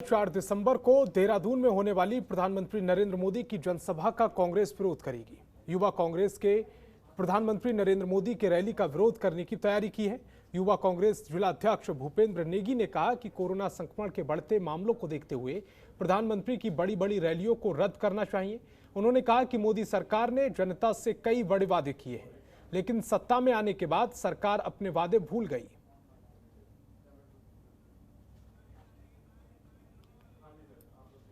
4 दिसंबर को देहरादून में होने वाली प्रधानमंत्री नरेंद्र मोदी की जनसभा का कांग्रेस विरोध करेगी। युवा कांग्रेस के प्रधानमंत्री नरेंद्र मोदी के रैली का विरोध करने की तैयारी की है। युवा कांग्रेस जिला अध्यक्ष भूपेंद्र नेगी ने कहा कि कोरोना संक्रमण के बढ़ते मामलों को देखते हुए प्रधानमंत्री की बड़ी बड़ी रैलियों को रद्द करना चाहिए। उन्होंने कहा कि मोदी सरकार ने जनता से कई बड़े वादे किए हैं, लेकिन सत्ता में आने के बाद सरकार अपने वादे भूल गई।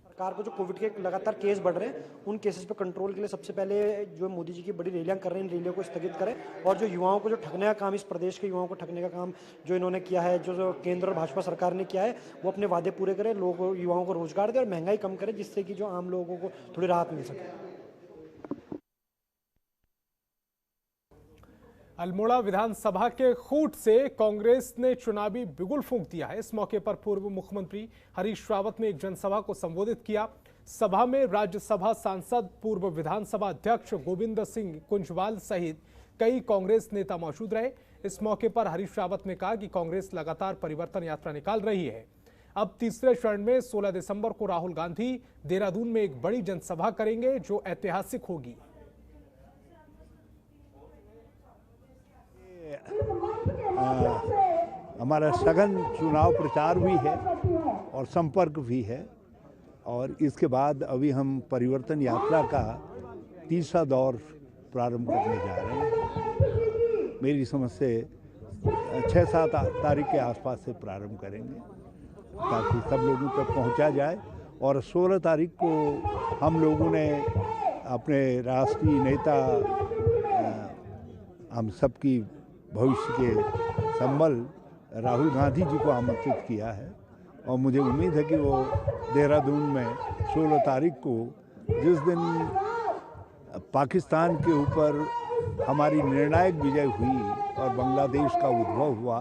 सरकार को जो कोविड के लगातार केस बढ़ रहे हैं, उन केसेस पे कंट्रोल के लिए सबसे पहले जो मोदी जी की बड़ी रैलियां कर रहे हैं, इन रैलियों को स्थगित करें और जो युवाओं को जो ठगने का काम, इस प्रदेश के युवाओं को ठगने का काम जो इन्होंने किया है, जो केंद्र और भाजपा सरकार ने किया है, वो अपने वादे पूरे करें, लोगों युवाओं को रोजगार दे और महंगाई कम करें, जिससे कि जो आम लोगों को थोड़ी राहत मिल सके। अल्मोड़ा विधानसभा के खूंट से कांग्रेस ने चुनावी बिगुल फूंक दिया है। इस मौके पर पूर्व मुख्यमंत्री हरीश रावत ने एक जनसभा को संबोधित किया। सभा में राज्यसभा सांसद, पूर्व विधानसभा अध्यक्ष गोविंद सिंह कुंजवाल सहित कई कांग्रेस नेता मौजूद रहे। इस मौके पर हरीश रावत ने कहा कि कांग्रेस लगातार परिवर्तन यात्रा निकाल रही है। अब तीसरे चरण में 16 दिसंबर को राहुल गांधी देहरादून में एक बड़ी जनसभा करेंगे, जो ऐतिहासिक होगी। हमारा सघन चुनाव प्रचार भी है और संपर्क भी है, और इसके बाद अभी हम परिवर्तन यात्रा का तीसरा दौर प्रारंभ करने जा रहे हैं। मेरी समझ से 6-7 तारीख के आसपास से प्रारंभ करेंगे, ताकि सब लोगों तक पहुंचा जाए। और 16 तारीख को हम लोगों ने अपने राष्ट्रीय नेता, हम सबकी भविष्य के संबल राहुल गांधी जी को आमंत्रित किया है, और मुझे उम्मीद है कि वो देहरादून में 16 तारीख को, जिस दिन पाकिस्तान के ऊपर हमारी निर्णायक विजय हुई और बांग्लादेश का उद्भव हुआ,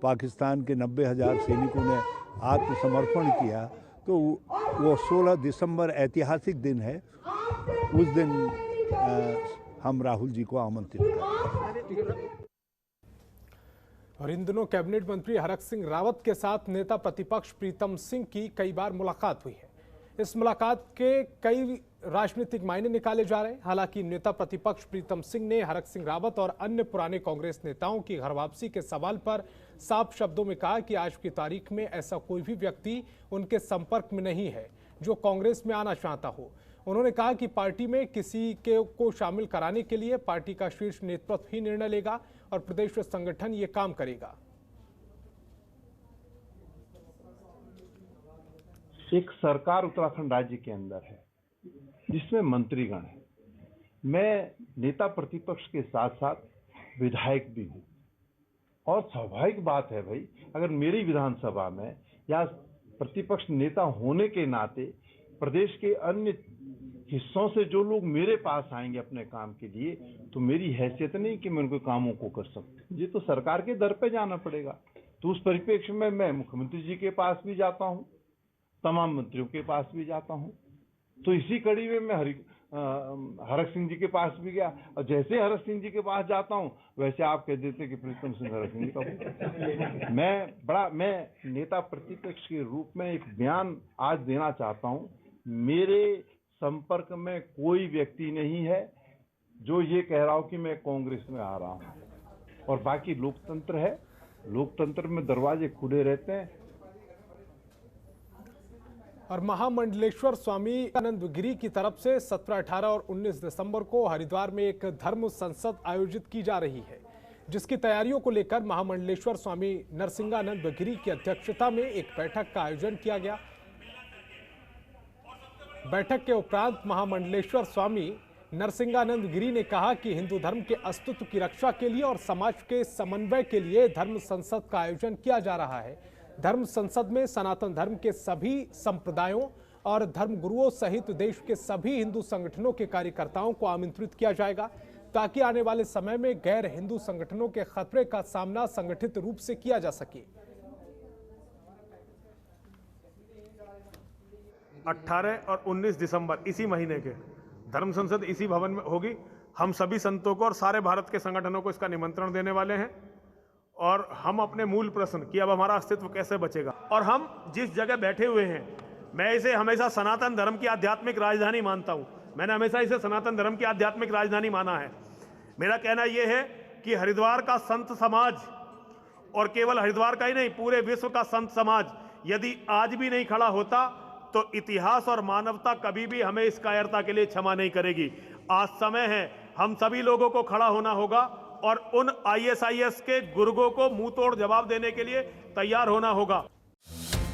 पाकिस्तान के 90,000 सैनिकों ने आत्मसमर्पण किया, तो वो 16 दिसंबर ऐतिहासिक दिन है। उस दिन हम राहुल जी को आमंत्रित करेंगे। और इन दिनों कैबिनेट मंत्री हरक सिंह रावत के साथ नेता प्रतिपक्ष प्रीतम सिंह की कई बार मुलाकात हुई है। इस मुलाकात के कई राजनीतिक मायने निकाले जा रहे हैं। हालांकि नेता प्रतिपक्ष प्रीतम सिंह ने हरक सिंह रावत और अन्य पुराने कांग्रेस नेताओं की घर वापसी के सवाल पर साफ शब्दों में कहा कि आज की तारीख में ऐसा कोई भी व्यक्ति उनके संपर्क में नहीं है जो कांग्रेस में आना चाहता हो। उन्होंने कहा कि पार्टी में किसी को शामिल कराने के लिए पार्टी का शीर्ष नेतृत्व ही निर्णय लेगा और प्रदेश संगठन ये काम करेगा। एक सरकार उत्तराखंड राज्य के अंदर है, जिसमें मंत्रीगण है। मैं नेता प्रतिपक्ष के साथ साथ विधायक भी हूं, और स्वाभाविक बात है भाई, अगर मेरी विधानसभा में या प्रतिपक्ष नेता होने के नाते प्रदेश के अन्य हिस्सों से जो लोग मेरे पास आएंगे अपने काम के लिए, तो मेरी हैसियत नहीं कि मैं उनके कामों को कर सकूं। ये तो सरकार के दर पे जाना पड़ेगा। तो उस परिप्रेक्ष्य में मैं मुख्यमंत्री जी के पास भी जाता हूं, तमाम मंत्रियों के पास भी जाता हूं। तो इसी कड़ी में मैं हरक सिंह जी के पास भी गया, और जैसे हरक सिंह जी के पास जाता हूं, वैसे आप कह देते कि प्रीतम सिंह हरक सिंह जी का मैं नेता प्रतिपक्ष के रूप में एक बयान आज देना चाहता हूं। मेरे संपर्क में कोई व्यक्ति नहीं है जो ये कह रहा हो कि मैं कांग्रेस में आ रहा हूं। और बाकी लोकतंत्र है, लोकतंत्र में दरवाजे खुले रहते हैं। और महामंडलेश्वर स्वामी आनंद गिरी की तरफ से 17, 18 और 19 दिसंबर को हरिद्वार में एक धर्म संसद आयोजित की जा रही है, जिसकी तैयारियों को लेकर महामंडलेश्वर स्वामी नरसिंहानंद गिरी की अध्यक्षता में एक बैठक का आयोजन किया गया। बैठक के उपरांत महामंडलेश्वर स्वामी नरसिंहानंद गिरी ने कहा कि हिंदू धर्म के अस्तित्व की रक्षा के लिए और समाज के समन्वय के लिए धर्म संसद का आयोजन किया जा रहा है। धर्म संसद में सनातन धर्म के सभी संप्रदायों और धर्म गुरुओं सहित देश के सभी हिंदू संगठनों के कार्यकर्ताओं को आमंत्रित किया जाएगा, ताकि आने वाले समय में गैर हिंदू संगठनों के खतरे का सामना संगठित रूप से किया जा सके। 18 और 19 दिसंबर इसी महीने के धर्म संसद इसी भवन में होगी। हम सभी संतों को और सारे भारत के संगठनों को इसका निमंत्रण देने वाले हैं। और हम अपने मूल प्रश्न कि अब हमारा अस्तित्व कैसे बचेगा, और हम जिस जगह बैठे हुए हैं मैं इसे हमेशा सनातन धर्म की आध्यात्मिक राजधानी मानता हूं। मैंने हमेशा इसे सनातन धर्म की आध्यात्मिक राजधानी माना है। मेरा कहना यह है कि हरिद्वार का संत समाज, और केवल हरिद्वार का ही नहीं, पूरे विश्व का संत समाज यदि आज भी नहीं खड़ा होता तो इतिहास और मानवता कभी भी हमें इस कायरता के लिए क्षमा नहीं करेगी। आज समय है, हम सभी लोगों को खड़ा होना होगा और उन ISIS के गुर्गों को मुंह तोड़ जवाब देने के लिए तैयार होना होगा।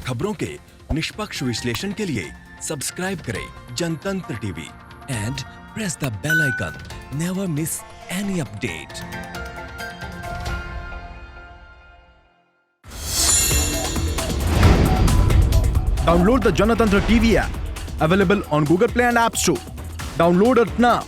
खबरों के निष्पक्ष विश्लेषण के लिए सब्सक्राइब करें Janatantra TV and press the bell icon. Never miss any update. Download the Janatantra TV app, available on Google Play and App Store. Download it now.